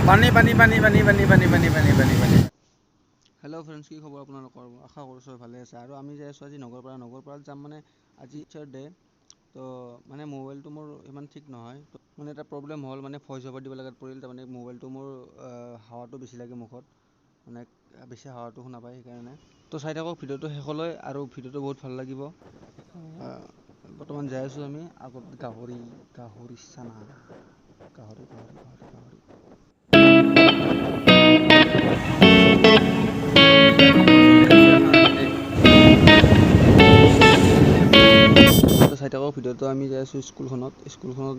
পানী পানী পানী পানী পানী পানী পানী পানী পানী পানী। হেল্ল' ফ্ৰেণ্ডছ, কি খবৰ আপোনালোকৰ? আশা কৰিছোঁ ভালে আছে। আৰু আমি যাই আছোঁ আজি নগৰপাৰাত যাম। মানে আজি টিচাৰ ডে, তো মানে মোবাইলটো মোৰ ইমান ঠিক নহয়। তো মানে এটা প্ৰব্লেম হ'ল, মানে ভইচ অভাৰ দিব লগাত পৰিল। তাৰমানে মোবাইলটো মোৰ হাৱাটো বেছি লাগে মুখত, মানে বেছি হাৱাটো শুনা পায় সেইকাৰণে। তো চাই থাকক ভিডিঅ'টো শেষলৈ, আৰু ভিডিঅ'টো বহুত ভাল লাগিব। বৰ্তমান যাই আছোঁ আমি। আগত গাহৰি চানা, গাহৰি। চাই থাকক ভিডিঅ'টো। আমি যাই আছোঁ স্কুলখনত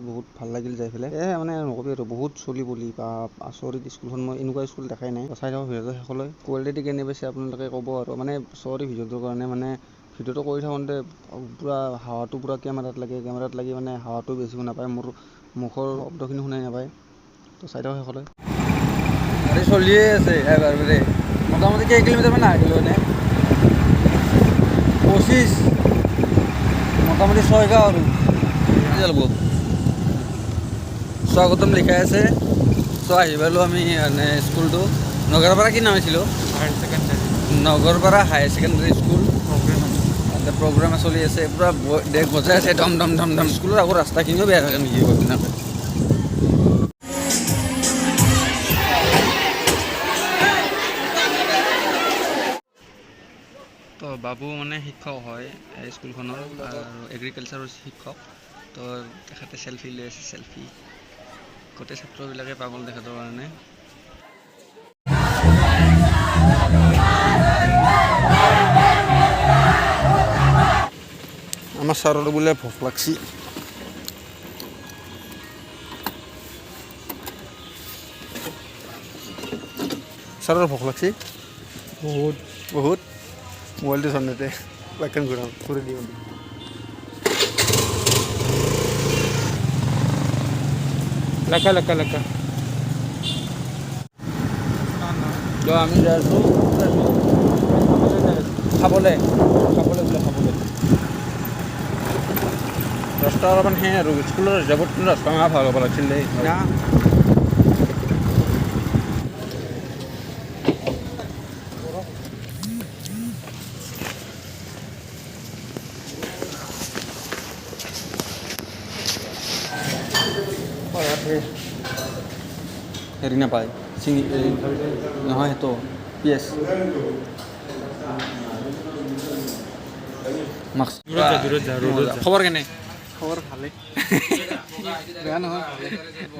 বহুত ভাল লাগিল যাই পেলাই। মানে নকবি আৰু, বহুত চলি পলি বা আচৰিত স্কুলখন, মই এনেকুৱা স্কুল দেখাই নাই। চাই থাকক ভিডিঅ'টো শেষলৈ। কোৱালিটি কেনে পাইছে আপোনালোকে ক'ব আৰু। মানে চৰি ভিডিঅ'টোৰ কাৰণে, মানে ভিডিঅ'টো কৰি থাকোঁতে পূৰা হাৱাটো পূৰা কেমেৰাত লাগি মানে হাৱাটো বেছি শুনা পায়, মোৰ মুখৰ শব্দখিনি শুনাই নাপায়। তো চাই থাকক শেষলৈ। গাড়ী চলিয়ে আছে এবাৰে। মোটামুটি কেই কিলোমিটাৰমান আহিলোঁ এনে? 25, মোটামুটি 6 গাঁও আৰু স্বাগতম লিখাই আছে। চ' আহি পালোঁ আমি মানে স্কুলটো। নগৰপাৰা কি নাম আছিলোঁ? Nagarpara higher secondary school. তাতে প্ৰগ্ৰাম চলি আছে, পূৰা ডেক বজাই আছে ধম ধম ধম ধম। স্কুলৰ আকৌ ৰাস্তাখিনিও বেয়া থাকে নেকি তেনেকৈ? তো বাবু মানে শিক্ষক হয় স্কুলখনৰ, আৰু এগ্ৰিকালচাৰৰ শিক্ষক। তো তেখেতে চেলফি লৈ আছে, চেলফি। গোটেই ছাত্ৰবিলাকে পাগল তেখেতৰ কাৰণে। আমাৰ ছাৰৰ বোলে ভোক লাগছি। ছাৰৰ ভোক লাগছি বহুত। মোবাইলটো চাওঁতে বাইকখন ঘূৰি দিওঁ। লেখা তো আমি যাই আছোঁ খাবলৈ। ৰাস্তা অলপমান সেই আৰু স্কুলৰ হিচাপত ৰাস্তা ভাল হ'ব লাগিছিল দেই না। হেৰি নাপায় চিঙি নহয়, সেইটো পিঁয়াজ খবৰ কেনে? খবৰ ভালেই, বেয়া নহয়,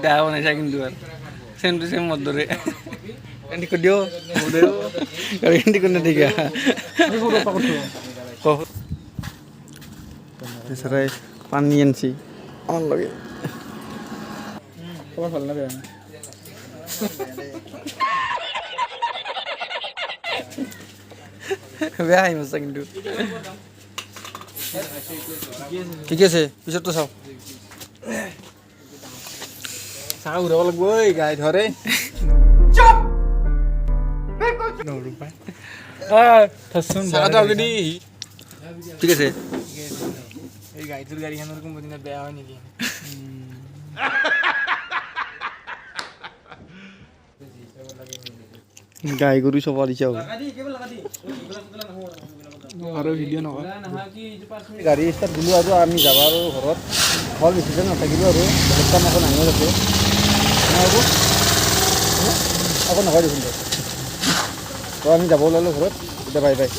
বেয়া বনাইছা কিন্তু আৰু চেম টু চেম মোৰ দৰে। দিও পানী আনছি আমাৰ লগে। খবৰ ভাল না বেয়া? বেয়া হাঁহি মাৰছা কিন্তু। ঠিকে আছে, পিছততো চাওঁ। চাহ ঘূৰাব লাগিব, এই গাই ধৰে। ঠিক আছে। এই গাড়ীটোৰ গাড়ীখনৰ কোনোদিনা বেয়া হয় নেকি? গাই গৰু চব দিছে আৰু ভিডিঅ' নকৰা। গাড়ী ষ্টাৰ্ট দিলোঁ আৰু আমি যাব আৰু ঘৰত। ঘৰ বেছি যেন নাথাকিলোঁ আৰু বেলেগ কাম আকৌ নাহিও যাতে আকৌ নহয় দেখোন। তো আমি যাব ওলালোঁ ঘৰত। এতিয়া বাই বাই।